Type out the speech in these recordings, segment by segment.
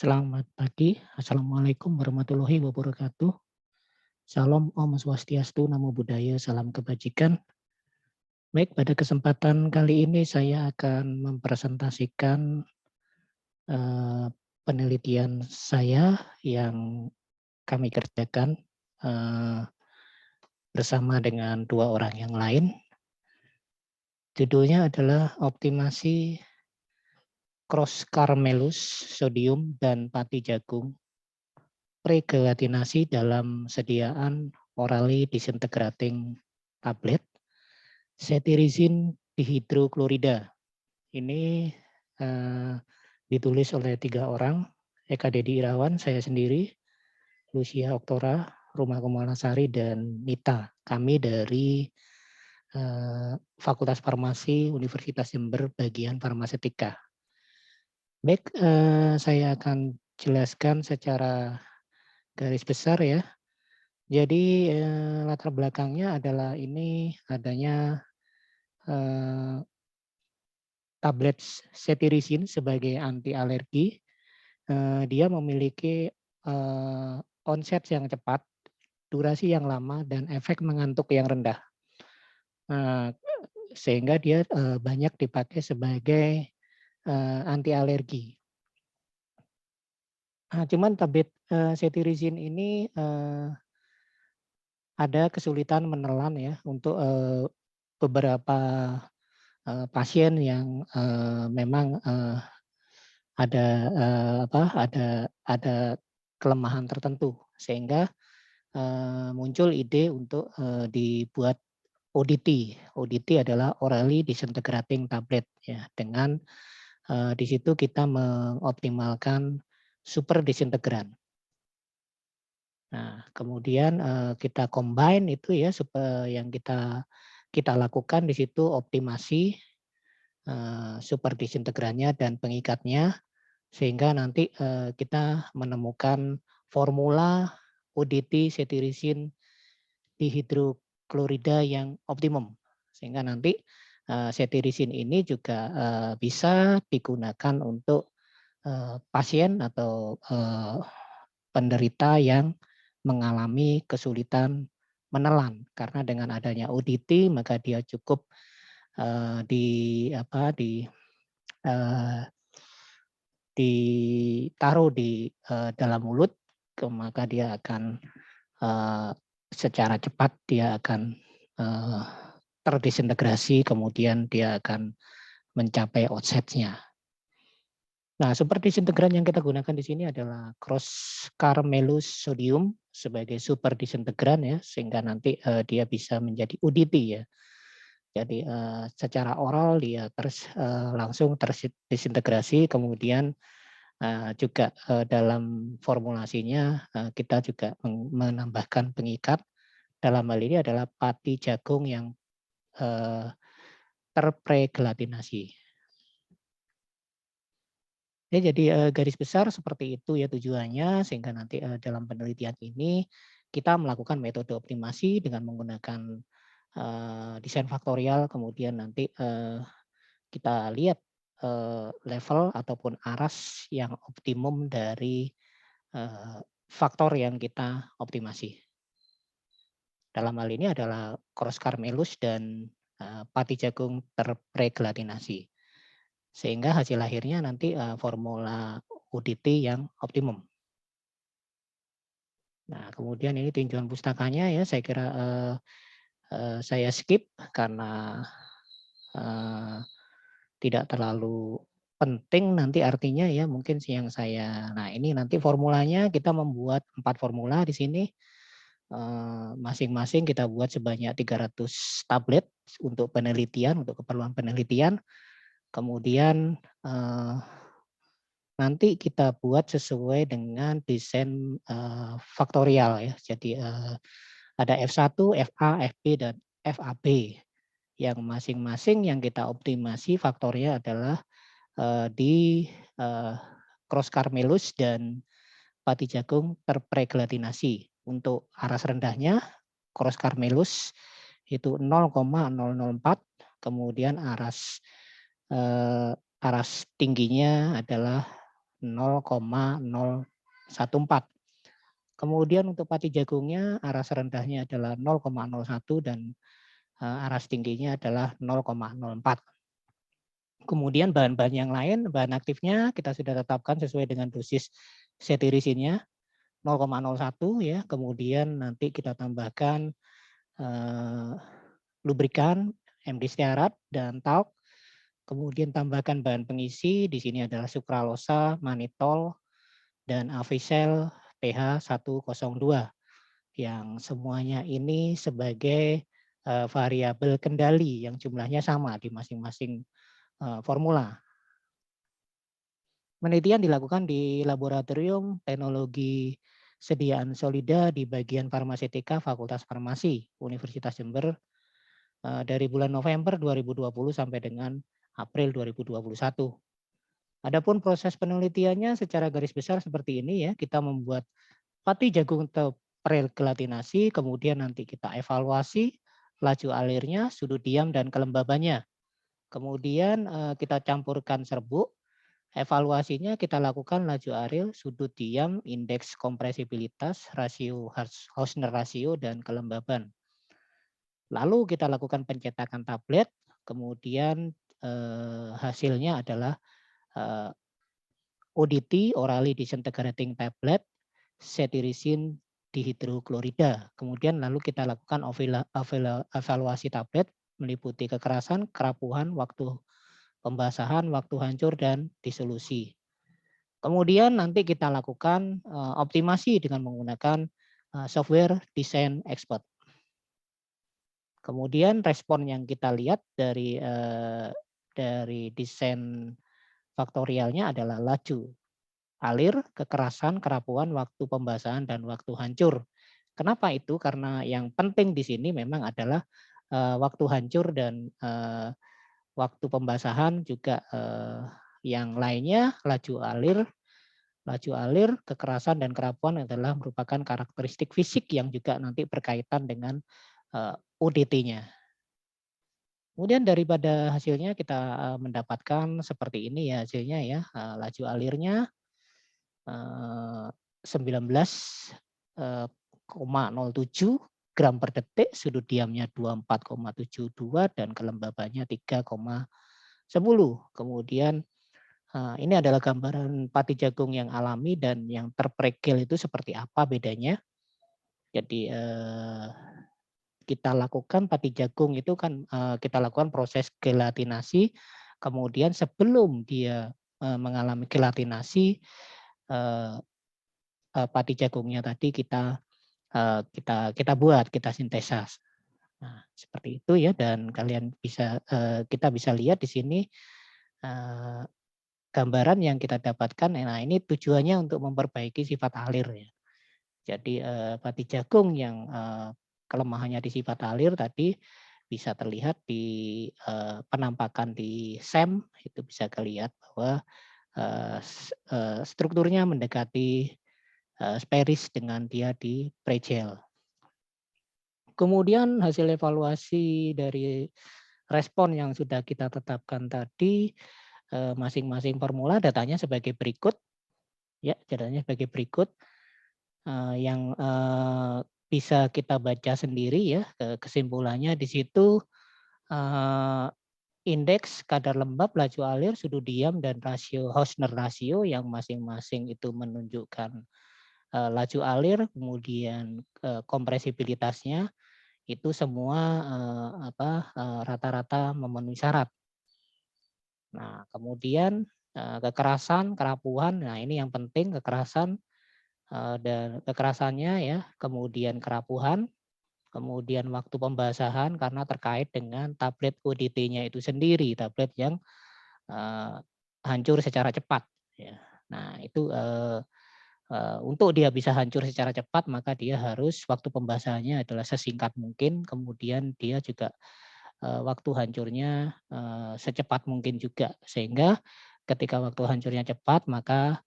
Selamat pagi, Assalamualaikum warahmatullahi wabarakatuh. Salam Om Swastiastu, Namo Buddhaya, salam kebajikan. Baik, pada kesempatan kali ini saya akan mempresentasikan eh, penelitian saya yang kami kerjakan eh, bersama dengan dua orang yang lain. Judulnya adalah optimasi cross carmelus sodium dan pati jagung pregelatinasi dalam sediaan orally disintegrating tablet cetirizine dihidroklorida. Ini eh, ditulis oleh 3 orang, Eka Dedi Irawan, saya sendiri, Lucia Oktora, Rumah Kumalasari, dan Nita. Kami dari Fakultas Farmasi Universitas Jember, bagian farmasetika. Baik, saya akan jelaskan secara garis besar ya. Jadi latar belakangnya adalah ini adanya tablet cetirizine sebagai anti alergi. Dia memiliki onset yang cepat, durasi yang lama, dan efek mengantuk yang rendah. Sehingga dia banyak dipakai sebagai anti alergi. Cuman tablet cetirizine ini ada kesulitan menelan ya untuk beberapa pasien yang memang ada ada kelemahan tertentu, sehingga muncul ide untuk dibuat ODT. ODT adalah orally disintegrating tablet ya, dengan di situ kita mengoptimalkan super disintegran. Nah, kemudian kita combine itu ya, yang kita lakukan di situ optimasi super disintegrannya dan pengikatnya, sehingga nanti kita menemukan formula ODT cetirizine dihidroklorida yang optimum, sehingga nanti cetirizine ini juga bisa digunakan untuk pasien atau penderita yang mengalami kesulitan menelan, karena dengan adanya ODT maka dia cukup di apa ditaruh di dalam mulut, maka dia akan secara cepat dia akan terdisintegrasi, kemudian dia akan mencapai outsetnya. Nah, super disintegran yang kita gunakan di sini adalah cross carmelus sodium sebagai super disintegran ya, sehingga nanti dia bisa menjadi UDT ya. Jadi secara oral dia langsung terdisintegrasi, kemudian juga dalam formulasinya kita juga menambahkan pengikat. Dalam hal ini adalah pati jagung yang terpregelatinasi. Ya, jadi garis besar seperti itu ya tujuannya, sehingga nanti dalam penelitian ini kita melakukan metode optimasi dengan menggunakan desain faktorial, kemudian nanti kita lihat level ataupun aras yang optimum dari faktor yang kita optimasi. Dalam hal ini adalah cross carmelus dan pati jagung terpregelatinasi. Sehingga hasil akhirnya nanti formula UDT yang optimum. Nah, kemudian ini tinjauan pustakanya ya, saya kira saya skip karena tidak terlalu penting nanti artinya ya, mungkin yang saya. Nah, ini nanti formulanya kita membuat 4 formula di sini. Masing-masing kita buat sebanyak 300 tablet untuk penelitian, untuk keperluan penelitian. Kemudian nanti kita buat sesuai dengan desain faktorial ya. Jadi ada F1, FA, FB, dan FAB. Yang masing-masing yang kita optimasi faktornya adalah di cross carmelus dan pati jagung terpregelatinasi. Untuk aras rendahnya cross carmelus itu 0,004, kemudian aras tingginya adalah 0,014. Kemudian untuk pati jagungnya aras rendahnya adalah 0,01 dan aras tingginya adalah 0,04. Kemudian bahan-bahan yang lain, bahan aktifnya kita sudah tetapkan sesuai dengan dosis cetirizine-nya 0,01 ya. Kemudian nanti kita tambahkan lubrikan, MD stearat dan talc. Kemudian tambahkan bahan pengisi, di sini adalah sukralosa, manitol, dan Avicel pH 102 yang semuanya ini sebagai variabel kendali yang jumlahnya sama di masing-masing formula. Penelitian dilakukan di Laboratorium Teknologi Sediaan Solida di bagian Farmaseutika Fakultas Farmasi Universitas Jember dari bulan November 2020 sampai dengan April 2021. Adapun proses penelitiannya secara garis besar seperti ini ya, kita membuat pati jagung terprel-gelatinasi, kemudian nanti kita evaluasi laju alirnya, sudut diam dan kelembabannya. Kemudian kita campurkan serbuk. Evaluasinya kita lakukan laju alir, sudut diam, indeks kompresibilitas, rasio Hausner rasio, dan kelembaban. Lalu kita lakukan pencetakan tablet, kemudian hasilnya adalah ODT, orally disintegrating tablet, cetirizine dihidroklorida. Kemudian lalu kita lakukan evaluasi tablet meliputi kekerasan, kerapuhan, waktu pembasahan, waktu hancur, dan disolusi. Kemudian nanti kita lakukan optimasi dengan menggunakan software design expert. Kemudian respon yang kita lihat dari desain faktorialnya adalah laju, alir, kekerasan, kerapuhan, waktu pembasahan, dan waktu hancur. Kenapa itu? Karena yang penting di sini memang adalah waktu hancur dan waktu pembasahan, juga yang lainnya laju alir, kekerasan, dan kerapuhan adalah merupakan karakteristik fisik yang juga nanti berkaitan dengan ODT-nya. Kemudian daripada hasilnya kita mendapatkan seperti ini ya hasilnya ya, laju alirnya 19,07 gram per detik, sudut diamnya 24,72 dan kelembabannya 3,10. Kemudian ini adalah gambaran pati jagung yang alami dan yang terpregel itu seperti apa bedanya. Jadi kita lakukan pati jagung itu kan kita lakukan proses gelatinasi, kemudian sebelum dia mengalami gelatinasi, pati jagungnya tadi kita buat, kita sintesis. Nah, seperti itu ya, dan kalian bisa kita bisa lihat di sini gambaran yang kita dapatkan. Nah, ini tujuannya untuk memperbaiki sifat alir ya. Jadi pati jagung yang kelemahannya di sifat alir tadi bisa terlihat di penampakan di SEM, itu bisa kelihatan bahwa strukturnya mendekati spherics dengan dia di pregel. Kemudian hasil evaluasi dari respon yang sudah kita tetapkan tadi, masing-masing formula datanya sebagai berikut. Ya, datanya sebagai berikut yang bisa kita baca sendiri ya, kesimpulannya di situ indeks kadar lembab, laju alir, sudut diam, dan rasio Hausner rasio yang masing-masing itu menunjukkan laju alir, kemudian kompresibilitasnya itu semua rata-rata memenuhi syarat. Nah, kemudian kekerasan, kerapuhan, nah ini yang penting kekerasan dan kekerasannya ya, kemudian kerapuhan, kemudian waktu pembasahan karena terkait dengan tablet ODT-nya itu sendiri, tablet yang hancur secara cepat. Ya. Nah itu untuk dia bisa hancur secara cepat maka dia harus waktu pembasahannya adalah sesingkat mungkin, kemudian dia juga waktu hancurnya secepat mungkin juga, sehingga ketika waktu hancurnya cepat maka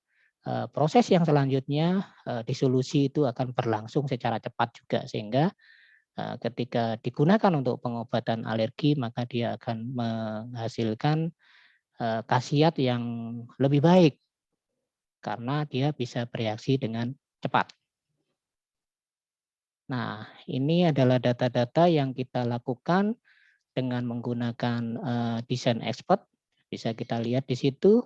proses yang selanjutnya disolusi itu akan berlangsung secara cepat juga, sehingga ketika digunakan untuk pengobatan alergi maka dia akan menghasilkan khasiat yang lebih baik karena dia bisa bereaksi dengan cepat. Nah, ini adalah data-data yang kita lakukan dengan menggunakan desain expert. Bisa kita lihat di situ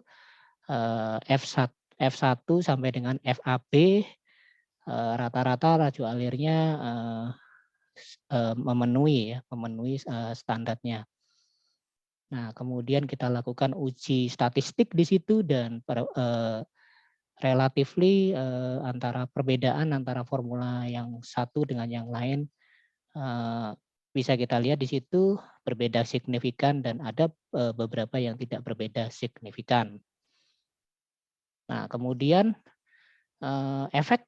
F1 sampai dengan FAB rata-rata laju alirnya memenuhi standarnya. Nah, kemudian kita lakukan uji statistik di situ dan relatively antara perbedaan antara formula yang satu dengan yang lain eh, bisa kita lihat di situ berbeda signifikan dan ada beberapa yang tidak berbeda signifikan. Nah, kemudian efek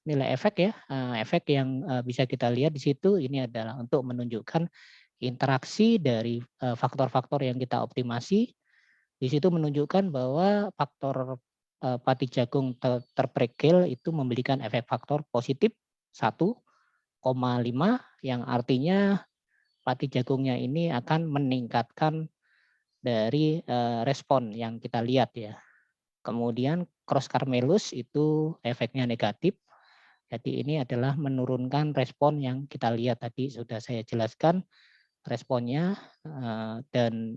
nilai efek ya, efek yang bisa kita lihat di situ ini adalah untuk menunjukkan interaksi dari faktor-faktor yang kita optimasi. Di situ menunjukkan bahwa faktor pati jagung terprekil itu memberikan efek faktor positif 1,5 yang artinya pati jagungnya ini akan meningkatkan dari respon yang kita lihat ya. Kemudian cross carmelus itu efeknya negatif. Jadi ini adalah menurunkan respon yang kita lihat tadi sudah saya jelaskan responnya dan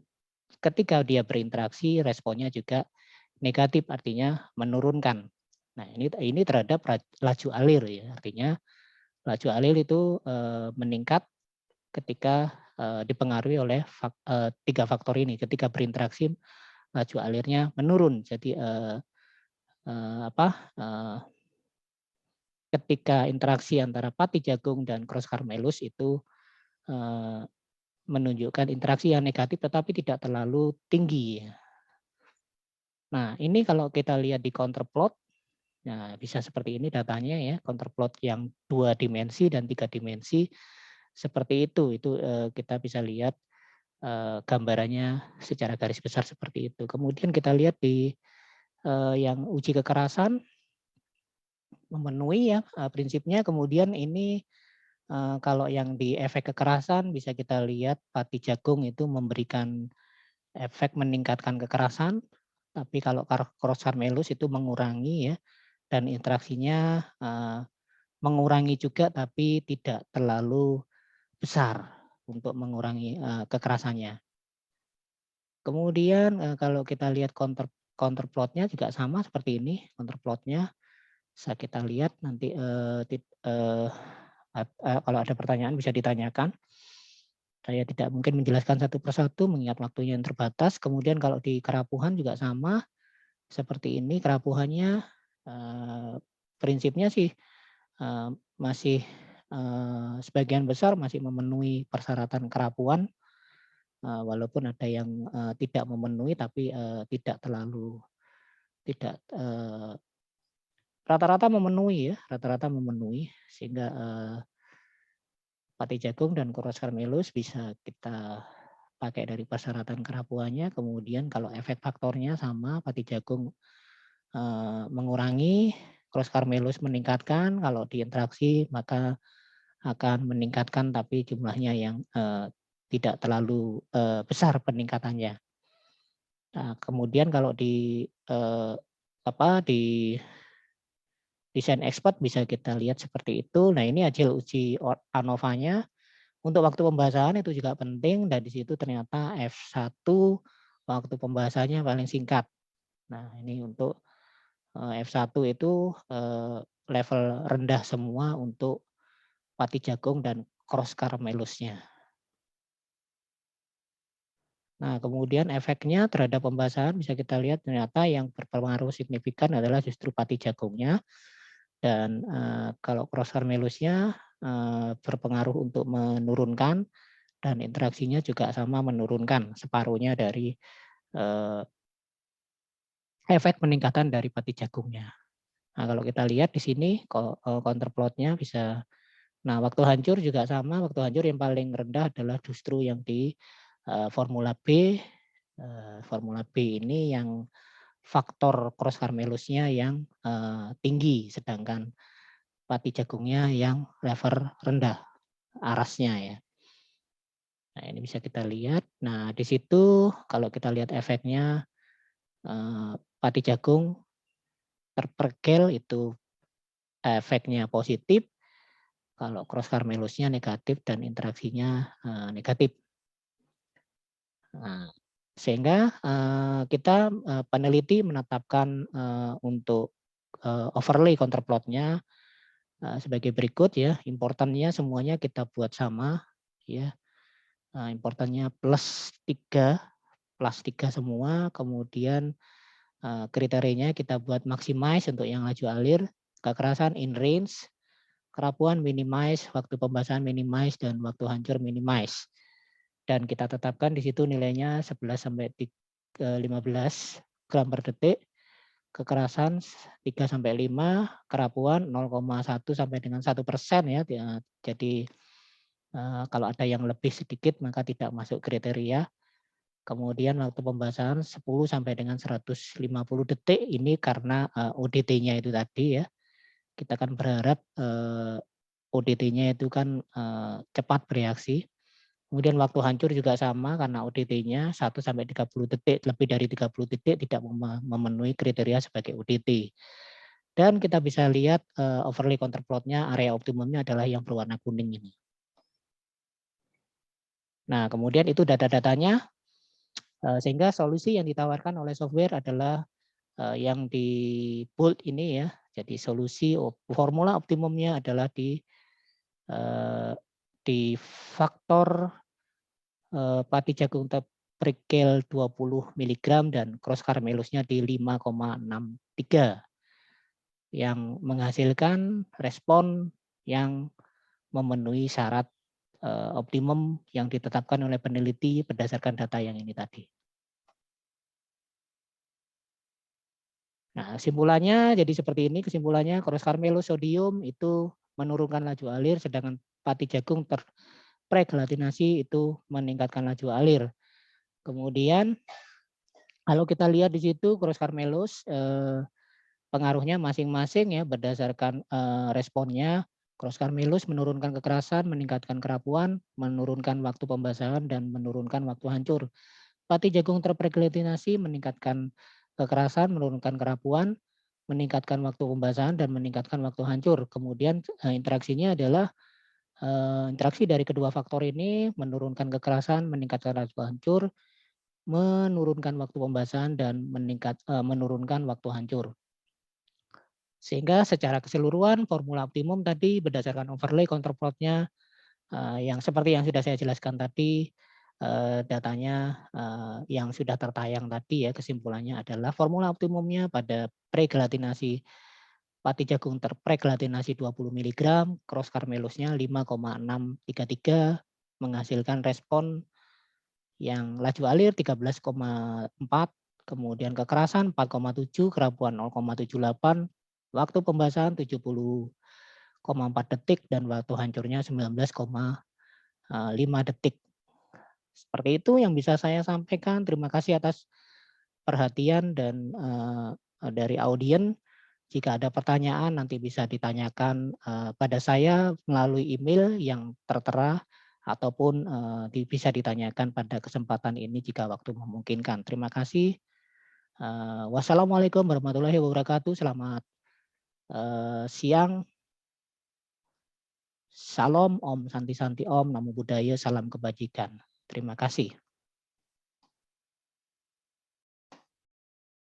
ketika dia berinteraksi responnya juga negatif artinya menurunkan. Nah, ini terhadap laju alir ya. Artinya laju alir itu meningkat ketika dipengaruhi oleh tiga faktor ini. Ketika berinteraksi laju alirnya menurun. Jadi ketika interaksi antara pati jagung dan cross carmelus itu eh, menunjukkan interaksi yang negatif tetapi tidak terlalu tinggi. Nah, ini kalau kita lihat di counterplot, nah bisa seperti ini datanya ya, counterplot yang 2 dimensi dan 3 dimensi seperti itu. Itu kita bisa lihat gambarannya secara garis besar seperti itu. Kemudian kita lihat di yang uji kekerasan memenuhi ya prinsipnya. Kemudian ini kalau yang di efek kekerasan bisa kita lihat pati jagung itu memberikan efek meningkatkan kekerasan, tapi kalau cross harmelus itu mengurangi ya dan interaksinya mengurangi juga tapi tidak terlalu besar untuk mengurangi kekerasannya. Kemudian kalau kita lihat counterplotnya juga sama seperti ini counterplotnya. Bisa kita lihat nanti kalau ada pertanyaan bisa ditanyakan. Saya tidak mungkin menjelaskan satu persatu mengingat waktunya yang terbatas. Kemudian kalau di kerapuhan juga sama seperti ini kerapuhannya prinsipnya sih masih sebagian besar masih memenuhi persyaratan kerapuhan walaupun ada yang tidak memenuhi tapi tidak terlalu tidak rata-rata memenuhi ya rata-rata memenuhi sehingga pati jagung dan Chorus carmelus bisa kita pakai dari persyaratan kerapuhannya. Kemudian kalau efek faktornya sama, pati jagung mengurangi, Chorus carmelus meningkatkan. Kalau diinteraksi maka akan meningkatkan, tapi jumlahnya yang tidak terlalu besar peningkatannya. Nah, kemudian kalau di di desain expert bisa kita lihat seperti itu. Nah, ini hasil uji ANOVA-nya. Untuk waktu pembahasan itu juga penting dan di situ ternyata F1 waktu pembahasannya paling singkat. Nah, ini untuk F1 itu level rendah semua untuk pati jagung dan cross caramelusnya. Nah, kemudian efeknya terhadap pembahasan bisa kita lihat ternyata yang berpengaruh signifikan adalah justru pati jagungnya dan kalau cross caramelusnya berpengaruh untuk menurunkan dan interaksinya juga sama menurunkan separuhnya dari efek peningkatan dari pati jagungnya. Nah, kalau kita lihat di sini counterplotnya bisa, nah waktu hancur juga sama, waktu hancur yang paling rendah adalah justru yang di formula B. Formula B ini yang faktor cross carmelusnya yang tinggi, sedangkan pati jagungnya yang level rendah arasnya ya. Nah, ini bisa kita lihat. Nah, di situ kalau kita lihat efeknya pati jagung terpergel itu efeknya positif, kalau cross Carmelusnya negatif dan interaksinya negatif. Nah, sehingga kita peneliti menetapkan untuk overlay counterplotnya sebagai berikut ya. Importannya semuanya kita buat sama ya. Importannya plus 3 semua. Kemudian kriterianya kita buat maximize untuk yang laju alir, kekerasan in range, kerapuan minimize, waktu pembasahan minimize, dan waktu hancur minimize. Dan kita tetapkan di situ nilainya 11 sampai 15 gram per detik, kekerasan 3 sampai 5, kerapuan 0,1 sampai dengan 1% ya. Jadi kalau ada yang lebih sedikit maka tidak masuk kriteria. Kemudian waktu pembasahan 10 sampai dengan 150 detik ini karena ODT-nya itu tadi ya. Kita kan berharap ODT-nya itu kan cepat bereaksi. Kemudian waktu hancur juga sama karena ODT-nya 1 sampai 30 detik, lebih dari 30 detik tidak memenuhi kriteria sebagai ODT. Dan kita bisa lihat overlay counterplot-nya, area optimumnya adalah yang berwarna kuning ini. Nah, kemudian itu data-datanya, sehingga solusi yang ditawarkan oleh software adalah yang di bold ini ya. Jadi solusi formula optimumnya adalah di faktor pati jagung prekel 20 mg dan cross Carmelusnya di 5,63 yang menghasilkan respon yang memenuhi syarat optimum yang ditetapkan oleh peneliti berdasarkan data yang ini tadi. Nah, kesimpulannya jadi seperti ini. Kesimpulannya cross Carmelus sodium itu menurunkan laju alir, sedangkan pati jagung terpregelatinasi itu meningkatkan laju alir. Kemudian kalau kita lihat di situ cross Carmelus pengaruhnya masing-masing ya berdasarkan responnya. Cross Carmelus menurunkan kekerasan, meningkatkan kerapuan, menurunkan waktu pembasahan, dan menurunkan waktu hancur. Pati jagung terpregelatinasi meningkatkan kekerasan, menurunkan kerapuan, meningkatkan waktu pembasahan, dan meningkatkan waktu hancur. Kemudian interaksinya adalah interaksi dari kedua faktor ini menurunkan kekerasan, meningkatkan waktu hancur, menurunkan waktu pembasahan, dan menurunkan waktu hancur. Sehingga secara keseluruhan formula optimum tadi berdasarkan overlay counterplot-nya yang seperti yang sudah saya jelaskan tadi, datanya yang sudah tertayang tadi ya, kesimpulannya adalah formula optimumnya pada pregelatinasi pati jagung terpregelatinasi 20 mg, cross Carmelusnya 5,633 menghasilkan respon yang laju alir 13,4, kemudian kekerasan 4,7, kerapuan 0,78, waktu pembasahan 70,4 detik, dan waktu hancurnya 19,5 detik. Seperti itu yang bisa saya sampaikan. Terima kasih atas perhatian dan dari audiens. Jika ada pertanyaan nanti bisa ditanyakan pada saya melalui email yang tertera ataupun bisa ditanyakan pada kesempatan ini jika waktu memungkinkan. Terima kasih. Wassalamualaikum warahmatullahi wabarakatuh. Selamat siang. Salam Om Santi Santi Om, Namo Buddhaya, salam kebajikan. Terima kasih.